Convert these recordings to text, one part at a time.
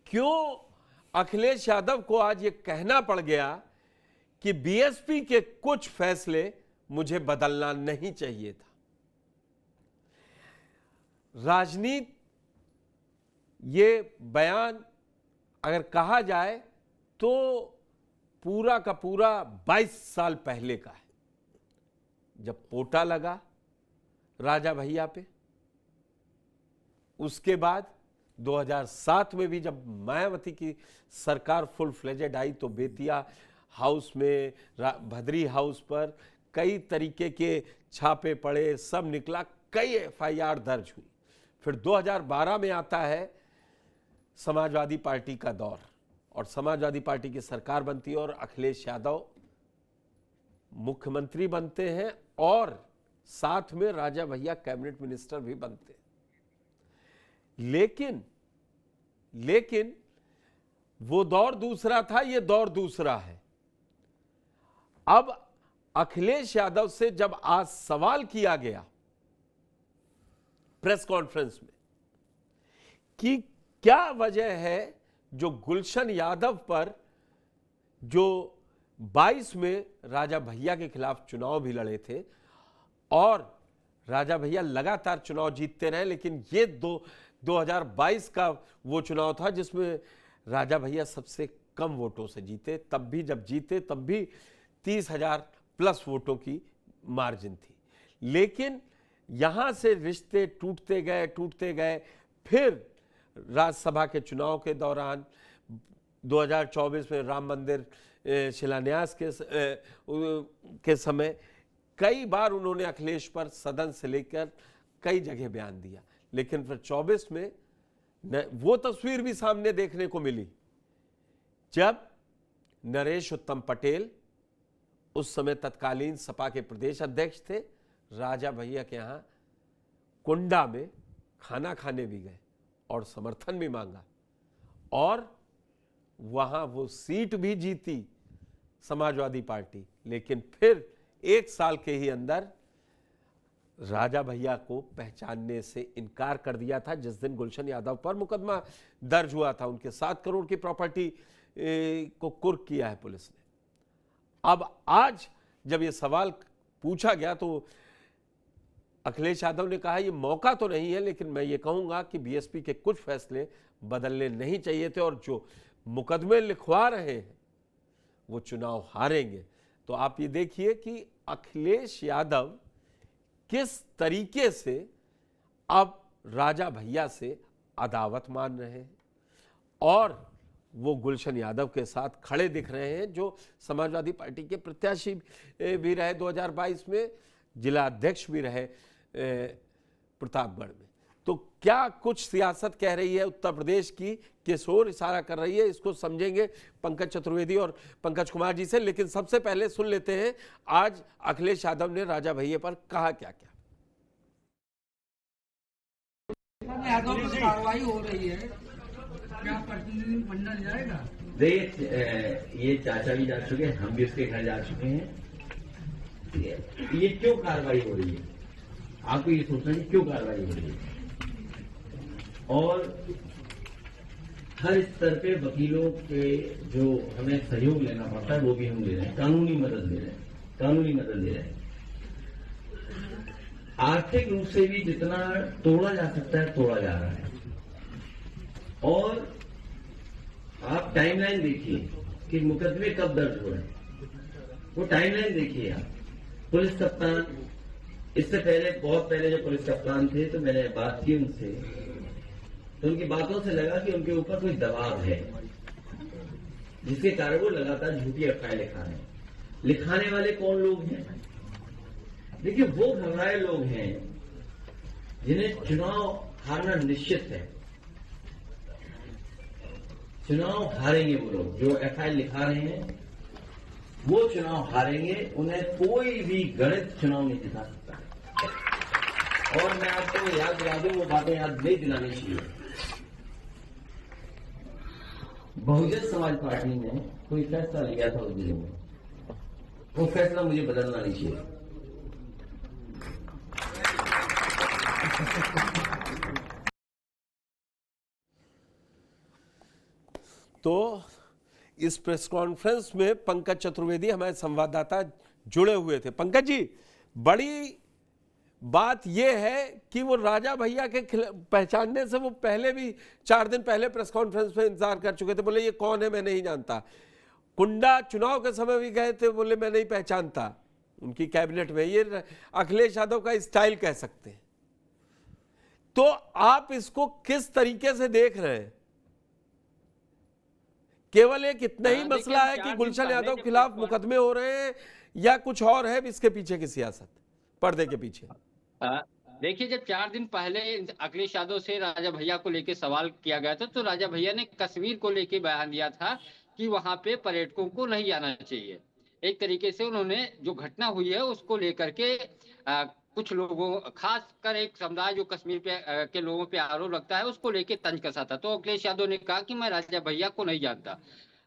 क्यों अखिलेश यादव को आज ये कहना पड़ गया कि बीएसपी के कुछ फैसले मुझे बदलना नहीं चाहिए था। राजनीति, ये बयान अगर कहा जाए तो पूरा का पूरा 22 साल पहले का है, जब पोटा लगा राजा भैया पे। उसके बाद 2007 में भी जब मायावती की सरकार फुल फ्लेजेड आई तो बेतिया हाउस में, भदरी हाउस पर कई तरीके के छापे पड़े, सब निकला, कई एफआईआर दर्ज हुई। फिर 2012 में आता है समाजवादी पार्टी का दौर और समाजवादी पार्टी की सरकार बनती है और अखिलेश यादव मुख्यमंत्री बनते हैं और साथ में राजा भैया कैबिनेट मिनिस्टर भी बनते हैं। लेकिन वो दौर दूसरा था, ये दौर दूसरा है। अब अखिलेश यादव से जब आज सवाल किया गया प्रेस कॉन्फ्रेंस में कि क्या वजह है जो गुलशन यादव पर जो 22 में राजा भैया के खिलाफ चुनाव भी लड़े थे और राजा भैया लगातार चुनाव जीतते रहे, लेकिन ये 2022 का वो चुनाव था जिसमें राजा भैया सबसे कम वोटों से जीते। तब भी जब जीते तब भी 30,000 प्लस वोटों की मार्जिन थी। लेकिन यहां से रिश्ते टूटते गए। फिर राज्यसभा के चुनाव के दौरान 2024 में राम मंदिर शिलान्यास के समय कई बार उन्होंने अखिलेश पर सदन से लेकर कई जगह बयान दिया, लेकिन फिर 24 में वो तस्वीर भी सामने देखने को मिली जब नरेश उत्तम पटेल, उस समय तत्कालीन सपा के प्रदेश अध्यक्ष थे, राजा भैया के यहां कुंडा में खाना खाने भी गए और समर्थन भी मांगा और वहां वो सीट भी जीती समाजवादी पार्टी। लेकिन फिर 1 साल के ही अंदर राजा भैया को पहचानने से इनकार कर दिया था। जिस दिन गुलशन यादव पर मुकदमा दर्ज हुआ था, उनके 7 करोड़ की प्रॉपर्टी को कुर्क किया है पुलिस ने। अब आज जब ये सवाल पूछा गया तो अखिलेश यादव ने कहा ये मौका तो नहीं है, लेकिन मैं ये कहूंगा कि बीएसपी के कुछ फैसले बदलने नहीं चाहिए थे और जो मुकदमे लिखवा रहे हैं वो चुनाव हारेंगे। तो आप ये देखिए कि अखिलेश यादव किस तरीके से अब राजा भैया से अदावत मान रहे हैं और वो गुलशन यादव के साथ खड़े दिख रहे हैं, जो समाजवादी पार्टी के प्रत्याशी भी रहे, 2022 में जिला अध्यक्ष भी रहे प्रतापगढ़ में। तो क्या कुछ सियासत कह रही है उत्तर प्रदेश की, किस ओर इशारा कर रही है, इसको समझेंगे पंकज चतुर्वेदी और पंकज कुमार जी से। लेकिन सबसे पहले सुन लेते हैं आज अखिलेश यादव ने राजा भैया पर कहा क्या क्या। यादव पर कार्रवाई हो रही है, क्या प्रतिनिधिमंडल जाएगा? देखिए, ये चाचा भी जा चुके हैं, हम भी उसके घर जा चुके हैं। ये क्यों कार्रवाई हो रही है, आपको ये सोचना है क्यों कार्रवाई हो रही है। और हर स्तर पे वकीलों के जो हमें सहयोग लेना पड़ता है वो भी हम ले रहे हैं, कानूनी मदद ले रहे हैं। आर्थिक रूप से भी जितना तोड़ा जा सकता है तोड़ा जा रहा है। और आप टाइमलाइन देखिए कि मुकदमे कब दर्ज हो रहे हैं, वो टाइमलाइन देखिए आप। पुलिस कप्तान, इससे पहले बहुत पहले जो पुलिस कप्तान थे तो मैंने बात की उनसे, तो उनकी बातों से लगा कि उनके ऊपर कोई दबाव है जिसके कारण वो लगातार झूठी अफवाहें लिखा रहे हैं। लिखाने वाले कौन लोग हैं? देखिए, वो घबराए लोग हैं जिन्हें चुनाव हारना निश्चित है। चुनाव हारेंगे वो लोग जो एफआईआर लिखा रहे हैं, वो चुनाव हारेंगे। उन्हें कोई भी गणित चुनाव नहीं जिता सकता। और मैं आपको याद दिला दूं, वो बातें याद नहीं दिलानी चाहिए। बहुजन समाज पार्टी ने कोई फैसला लिया था उस जिले में, वो फैसला मुझे बदलना नहीं चाहिए। तो इस प्रेस कॉन्फ्रेंस में पंकज चतुर्वेदी हमारे संवाददाता जुड़े हुए थे। पंकज जी, बड़ी बात यह है कि वो राजा भैया के पहचानने से वो पहले भी 4 दिन पहले प्रेस कॉन्फ्रेंस में इंतजार कर चुके थे। बोले ये कौन है, मैं नहीं जानता। कुंडा चुनाव के समय भी गए थे, बोले मैं नहीं पहचानता। उनकी कैबिनेट में ये अखिलेश यादव का स्टाइल कह सकते हैं। तो आप इसको किस तरीके से देख रहे हैं? केवल एक इतना ही मसला है कि गुलशन यादव के खिलाफ मुकदमे हो रहे हैं या कुछ और है इसके पीछे की सियासत, पर्दे के पीछे? देखिए, जब 4 दिन पहले अखिलेश यादव से राजा भैया को लेकर सवाल किया गया था तो राजा भैया ने कश्मीर को लेकर बयान दिया था कि वहां पे पर्यटकों को नहीं आना चाहिए। एक तरीके से उन्होंने जो घटना हुई है उसको लेकर के कुछ लोगों, खास कर एक समुदाय जो कश्मीर पे के लोगों पे आरोप लगता है, उसको लेके तंज कसा था। तो अखिलेश यादव ने कहा कि मैं राजा भैया को नहीं जानता।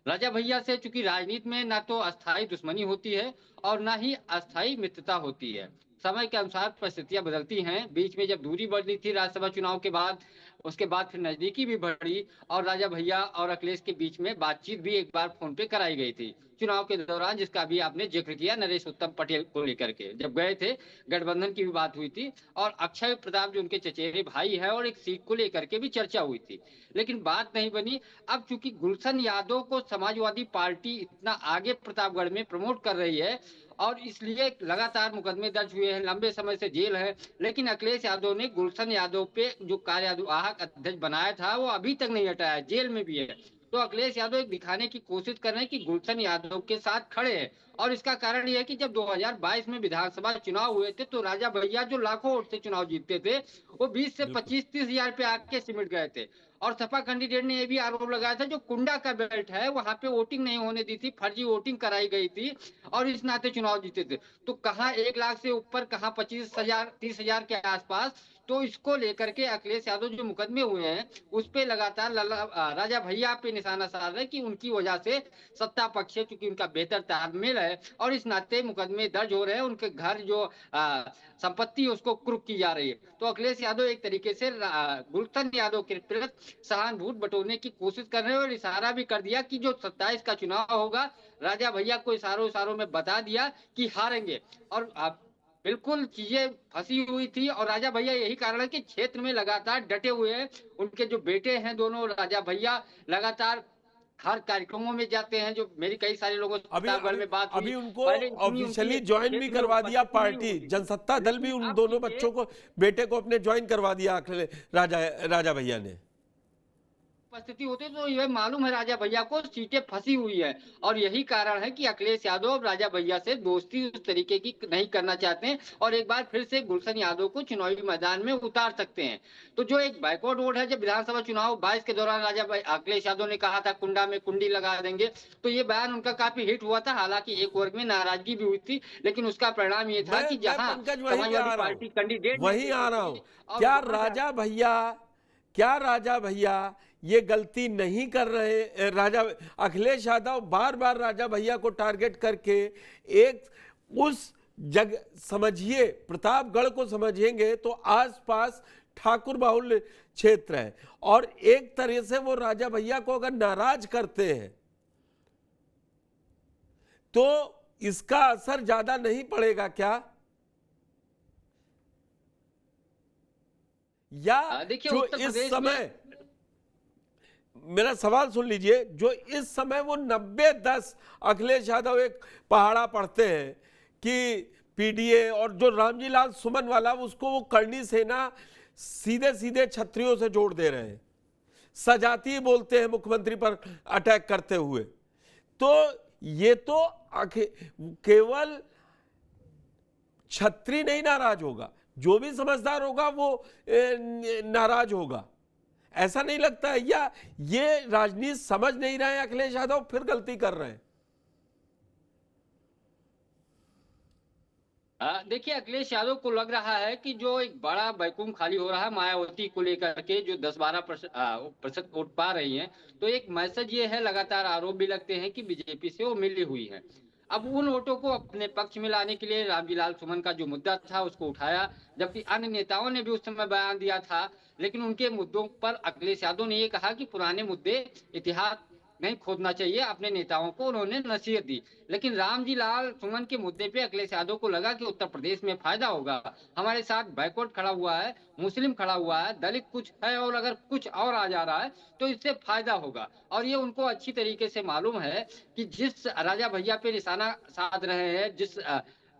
राजा भैया से चूंकि राजनीति में ना तो अस्थायी दुश्मनी होती है और ना ही अस्थायी मित्रता होती है, समय के अनुसार परिस्थितियां बदलती हैं। बीच में जब दूरी बढ़ रही थी राज्यसभा चुनाव के बाद, उसके बाद फिर नजदीकी भी बढ़ी और राजा भैया और अखिलेश के बीच में बातचीत भी एक बार फोन पे कराई गई थी चुनाव के दौरान, जिसका भी आपने जिक्र किया नरेश उत्तम पटेल को लेकर के। जब गए थे गठबंधन की भी बात हुई थी और अक्षय प्रताप जो उनके चचेरे भाई है और एक सीट को लेकर के भी चर्चा हुई थी, लेकिन बात नहीं बनी। अब चूंकि गुलशन यादव को समाजवादी पार्टी इतना आगे प्रतापगढ़ में प्रमोट कर रही है और इसलिए लगातार मुकदमे दर्ज हुए हैं, लंबे समय से जेल है, लेकिन अखिलेश यादव ने गुलशन यादव पे जो कार्यवाहक अध्यक्ष बनाया था वो अभी तक नहीं हटाया, जेल में भी है। तो अखिलेश यादव एक दिखाने की कोशिश कर रहे हैं कि गुलशन यादव के साथ खड़े हैं। और इसका कारण यह है कि जब 2022 में विधानसभा चुनाव हुए थे तो राजा भैया जो लाखों वोट से चुनाव जीतते थे वो 20 से 25-30 हजार पे आके सिमट गए थे। और सपा कैंडिडेट ने यह भी आरोप लगाया था जो कुंडा का बेल्ट है वहां पे वोटिंग नहीं होने दी थी, फर्जी वोटिंग कराई गई थी और इस नाते चुनाव जीते थे। तो कहां 1 लाख से ऊपर, कहां 25,000 30,000 के आसपास। तो इसको लेकर के अखिलेश यादव जो मुकदमे हुए हैं उस पे लगातार राजा भैया पे निशाना साध रहे कि उनकी वजह से सत्ता पक्ष से चूंकि उनका बेहतर तालमेल है और इस नाते मुकदमे दर्ज हो रहे हैं, उनके घर जो संपत्ति उसको कुर्क की जा रही है। तो अखिलेश यादव एक तरीके से गुलशन यादव के प्रति सहानुभूति बटोरने की कोशिश कर रहे हैं और इशारा भी कर दिया कि जो 27 का चुनाव होगा, राजा भैया को इशारों में बता दिया कि हारेंगे। और बिल्कुल चीजें फंसी हुई थी और राजा भैया यही कारण है कि क्षेत्र में लगातार डटे हुए हैं। उनके जो बेटे हैं दोनों, राजा भैया लगातार हर कार्यक्रमों में जाते हैं। जो मेरी कई सारे लोगों से प्रतापगढ़ में बात हुई, अभी उनको ऑफिशियली ज्वाइन भी करवा दिया पार्टी, जनसत्ता दल भी उन दोनों बच्चों को, बेटे को अपने ज्वाइन करवा दिया राजा भैया ने। उपस्थिति होती तो यह मालूम है राजा भैया को सीटें फंसी हुई है और यही कारण है कि अखिलेश यादव अब राजा भैया से दोस्ती उस तरीके की नहीं करना चाहते हैं और एक बार फिर से गुलशन यादव को चुनावी मैदान में उतार सकते हैं। तो जो एक बैकवर्ड वोट है, जब विधानसभा चुनाव 22 के दौरान अखिलेश यादव ने कहा था कुंडा में कुंडी लगा देंगे, तो ये बयान उनका काफी हिट हुआ था। हालांकि एक वर्ग में नाराजगी भी हुई थी, लेकिन उसका परिणाम ये था कि जहां समाजवादी पार्टी कैंडिडेट, वही आ रहा हूं, क्या राजा भैया ये गलती नहीं कर रहे? अखिलेश यादव बार बार राजा भैया को टारगेट करके एक उस समझिए प्रतापगढ़ को समझेंगे तो आसपास ठाकुर बाहुल्य क्षेत्र है और एक तरह से वो राजा भैया को अगर नाराज करते हैं तो इसका असर ज्यादा नहीं पड़ेगा क्या? या जो इस समय, मेरा सवाल सुन लीजिए, जो इस समय वो 90-10 अखिलेश यादव एक पहाड़ा पढ़ते हैं कि पीडीए और जो रामजी लाल सुमन वाला उसको वो करनी सेना सीधे सीधे छत्रियों से जोड़ दे रहे हैं, सजाती बोलते हैं मुख्यमंत्री पर अटैक करते हुए। तो ये तो केवल छत्री नहीं नाराज होगा, जो भी समझदार होगा वो नाराज होगा। ऐसा नहीं लगता है? या ये राजनीति समझ नहीं रहे हैं अखिलेश यादव, फिर गलती कर रहे हैं? देखिए, अखिलेश यादव को लग रहा है कि जो एक बड़ा वैक्यूम खाली हो रहा है मायावती को लेकर के, जो 10-12% वोट पा रही हैं, तो एक मैसेज ये है, लगातार आरोप भी लगते हैं कि बीजेपी से वो मिली हुई है। अब उन वोटों को अपने पक्ष में लाने के लिए रामजी लाल सुमन का जो मुद्दा था उसको उठाया, जबकि अन्य नेताओं ने भी उस समय बयान दिया था, लेकिन उनके मुद्दों पर अखिलेश यादव ने ये कहा कि पुराने मुद्दे इतिहास नहीं खोदना चाहिए अपने नेताओं को, उन्होंने नसीहत दी। लेकिन रामजी लाल सुमन के मुद्दे पे अखिलेश यादव को लगा कि उत्तर प्रदेश में फायदा होगा, हमारे साथ बैकवर्ड खड़ा हुआ है, मुस्लिम खड़ा हुआ है, दलित कुछ है, और अगर कुछ और आ जा रहा है तो इससे फायदा होगा। और ये उनको अच्छी तरीके से मालूम है कि जिस राजा भैया पे निशाना साध रहे हैं, जिस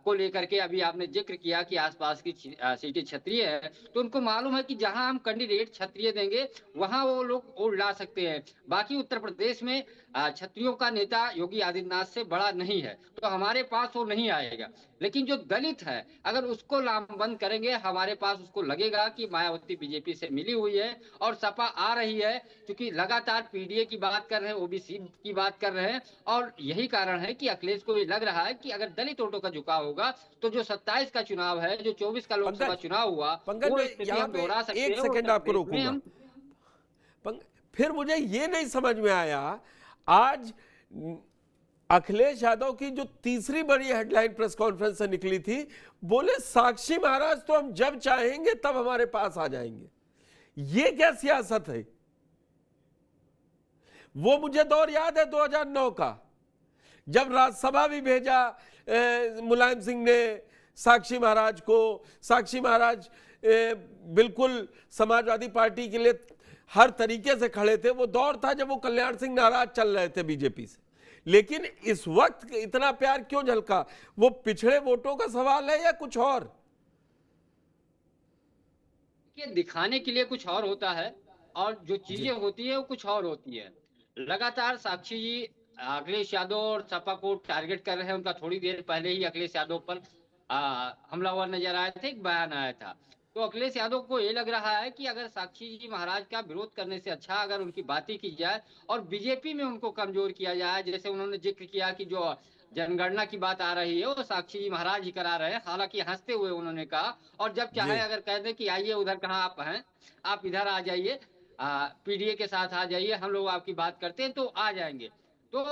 को लेकर के अभी आपने जिक्र किया कि आसपास की सीटें क्षत्रिय है, तो उनको मालूम है कि जहां हम कैंडिडेट क्षत्रिय देंगे वहां वो लोग वोट ला सकते हैं। बाकी उत्तर प्रदेश में क्षत्रियों का नेता योगी आदित्यनाथ से बड़ा नहीं है, तो हमारे पास वो नहीं आएगा। लेकिन जो दलित है, अगर उसको लामबंद करेंगे, हमारे पास उसको लगेगा कि मायावती बीजेपी से मिली हुई है और सपा आ रही है, क्योंकि लगातार पीडीए की बात कर रहे हैं, ओबीसी की बात कर रहे हैं। और यही कारण है कि अखिलेश को ये लग रहा है कि अगर दलित वोटों का झुकाव होगा तो जो 27 का चुनाव है, जो 24 का लोकसभा चुनाव हुआ, पंकज, वो मैं स्थिति यहाँ हम दोहरा पे सकते एक हैं। सेकंड आपको रोकूंगा। फिर मुझे ये नहीं समझ में आया, आज अखिलेश यादव की जो तीसरी बड़ी हेडलाइन प्रेस कॉन्फ्रेंस से निकली थी, बोले साक्षी महाराज तो हम जब चाहेंगे तब हमारे पास आ जाएंगे। ये क्या सियासत है? वो मुझे दौर याद है 2009 का, जब राज्यसभा भी भेजा मुलायम सिंह ने साक्षी महाराज को। साक्षी महाराज बिल्कुल समाजवादी पार्टी के लिए हर तरीके से खड़े थे। वो दौर था जब वो कल्याण सिंह नाराज चल रहे थे बीजेपी से। लेकिन इस वक्त इतना प्यार क्यों झलका? वो पिछड़े वोटों का सवाल है या कुछ और? दिखाने के लिए कुछ और होता है और जो चीजें होती है वो कुछ और होती है। लगातार साक्षी जी अखिलेश यादव और सपा को टारगेट कर रहे हैं। उनका थोड़ी देर पहले ही अखिलेश यादव पर हमलावर नजर आए थे, एक बयान आया था। तो अखिलेश यादव को ये लग रहा है कि अगर साक्षी जी महाराज का विरोध करने से अच्छा अगर उनकी बातें की जाए और बीजेपी में उनको कमजोर किया जाए, जैसे उन्होंने जिक्र किया कि जो जनगणना की बात आ रही है वो साक्षी जी महाराज ही करा रहे हैं, हालांकि हंसते हुए उन्होंने कहा। और जब चाहे अगर कह दे कि आइए उधर कहाँ आप हैं, आप इधर आ जाइए, पीडीए के साथ आ जाइए, हम लोग आपकी बात करते हैं, तो आ जाएंगे। तो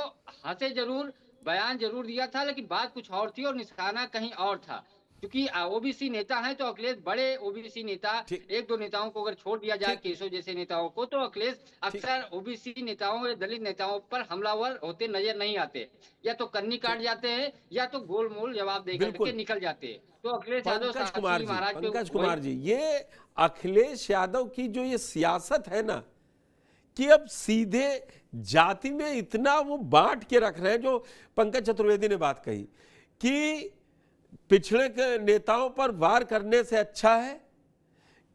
हंसे जरूर, बयान जरूर दिया था, लेकिन बात कुछ और थी और निशाना कहीं और था। क्योंकि ओबीसी नेता हैं तो अखिलेश बड़े ओबीसी नेता, एक दो नेताओं को अगर छोड़ दिया जाए, केशव जैसे नेताओं को, तो अखिलेश अक्सर ओबीसी नेताओं या दलित नेताओं पर हमलावर होते नजर नहीं आते। या तो कन्नी काट जाते हैं या तो गोलमोल जवाब देकर के निकल जाते हैं। तो अखिलेश यादव पंकज कुमार जी, ये अखिलेश यादव की जो ये सियासत है ना, कि अब सीधे जाति में इतना वो बांट के रख रहे हैं, जो पंकज चतुर्वेदी ने बात कही कि पिछड़े के नेताओं पर वार करने से अच्छा है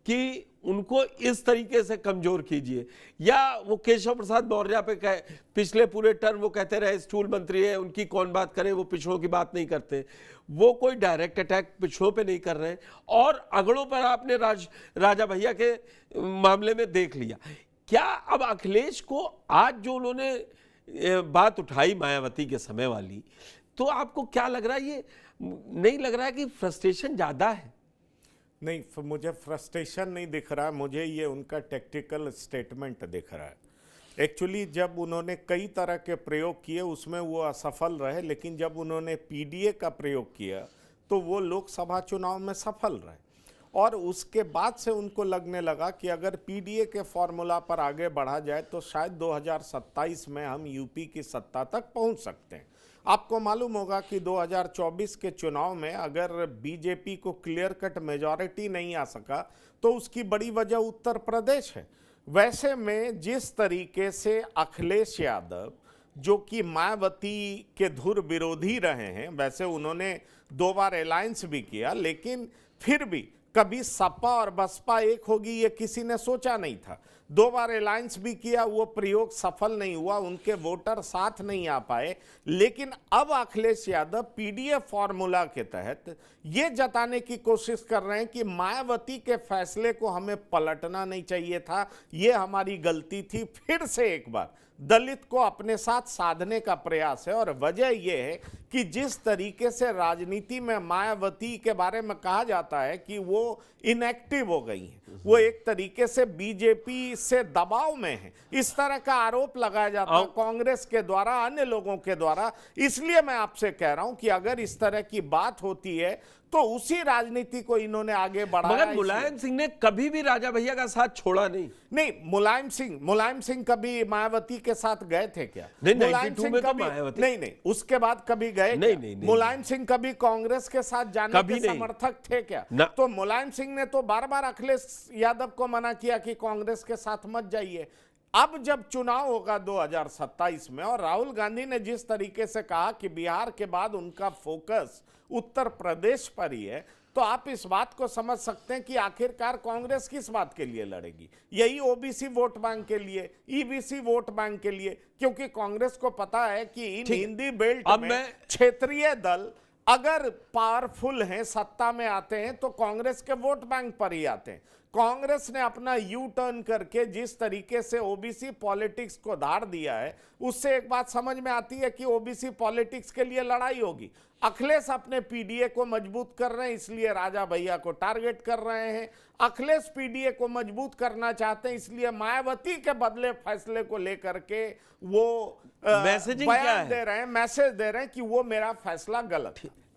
कि उनको इस तरीके से कमजोर कीजिए। या वो केशव प्रसाद मौर्य पे पिछले पूरे टर्म वो कहते रहे स्टूल मंत्री है, उनकी कौन बात करे, वो पिछड़ों की बात नहीं करते। वो कोई डायरेक्ट अटैक पिछड़ों पे नहीं कर रहे। और अगड़ों पर आपने राजा भैया के मामले में देख लिया। क्या अब अखिलेश को आज जो उन्होंने बात उठाई मायावती के समय वाली, तो आपको क्या लग रहा है? ये नहीं लग रहा है कि फ्रस्ट्रेशन ज्यादा है? नहीं, मुझे फ्रस्ट्रेशन नहीं दिख रहा, मुझे ये उनका टैक्टिकल स्टेटमेंट दिख रहा है। एक्चुअली जब उन्होंने कई तरह के प्रयोग किए उसमें वो असफल रहे, लेकिन जब उन्होंने पीडीए का प्रयोग किया तो वो लोकसभा चुनाव में सफल रहे। और उसके बाद से उनको लगने लगा कि अगर पीडीए के फॉर्मूला पर आगे बढ़ा जाए तो शायद 2027 में हम यूपी की सत्ता तक पहुंच सकते हैं। आपको मालूम होगा कि 2024 के चुनाव में अगर बीजेपी को क्लियर कट मेजॉरिटी नहीं आ सका तो उसकी बड़ी वजह उत्तर प्रदेश है। वैसे में जिस तरीके से अखिलेश यादव, जो कि मायावती के धुर विरोधी रहे हैं, वैसे उन्होंने 2 बार अलायंस भी किया, लेकिन फिर भी कभी सपा और बसपा एक होगी ये किसी ने सोचा नहीं था। 2 बार अलायंस भी किया, वो प्रयोग सफल नहीं हुआ, उनके वोटर साथ नहीं आ पाए। लेकिन अब अखिलेश यादव पीडीए फॉर्मूला के तहत ये जताने की कोशिश कर रहे हैं कि मायावती के फैसले को हमें पलटना नहीं चाहिए था, ये हमारी गलती थी। फिर से एक बार दलित को अपने साथ साधने का प्रयास है। और वजह यह है कि जिस तरीके से राजनीति में मायावती के बारे में कहा जाता है कि वो इनएक्टिव हो गई हैं, वो एक तरीके से बीजेपी से दबाव में है, इस तरह का आरोप लगाया जाता है कांग्रेस के द्वारा, अन्य लोगों के द्वारा। इसलिए मैं आपसे कह रहा हूं कि अगर इस तरह की बात होती है तो उसी राजनीति को इन्होंने आगे बढ़ाया। मगर मुलायम सिंह ने कभी भी राजा भैया का साथ छोड़ा नहीं। नहीं, मुलायम सिंह कभी मायावती के साथ गए थे क्या? नहीं, मुलायम 92 सिंह में तो कभी मायावती- नहीं, उसके बाद कभी गए नहीं, क्या? नहीं, नहीं, मुलायम सिंह कभी कांग्रेस के साथ जाने कभी के नहीं। समर्थक थे क्या? ना। तो मुलायम सिंह ने तो बार बार अखिलेश यादव को मना किया कि कांग्रेस के साथ मत जाइए। अब जब चुनाव होगा 2027 में, और राहुल गांधी ने जिस तरीके से कहा कि बिहार के बाद उनका फोकस उत्तर प्रदेश पर ही है, तो आप इस बात को समझ सकते हैं कि आखिरकार कांग्रेस किस बात के लिए लड़ेगी। यही ओबीसी वोट बैंक के लिए, ईबीसी वोट बैंक के लिए, क्योंकि कांग्रेस को पता है कि इन ठीक। हिंदी बेल्ट अब में मैं- क्षेत्रीय दल अगर पावरफुल हैं, सत्ता में आते हैं, तो कांग्रेस के वोट बैंक पर ही आते हैं। कांग्रेस ने अपना यू टर्न करके जिस तरीके से ओबीसी पॉलिटिक्स को धार दिया है, उससे एक बात समझ में आती है कि ओबीसी पॉलिटिक्स के लिए लड़ाई होगी। अखिलेश अपने पीडीए को मजबूत कर रहे हैं, इसलिए राजा भैया को टारगेट कर रहे हैं। अखिलेश पीडीए को मजबूत करना चाहते हैं, इसलिए मायावती के बदले फैसले को लेकर के वो मैसेजिंग क्या बयान है? दे रहे हैं, मैसेज दे रहे हैं कि वो मेरा फैसला गलत है।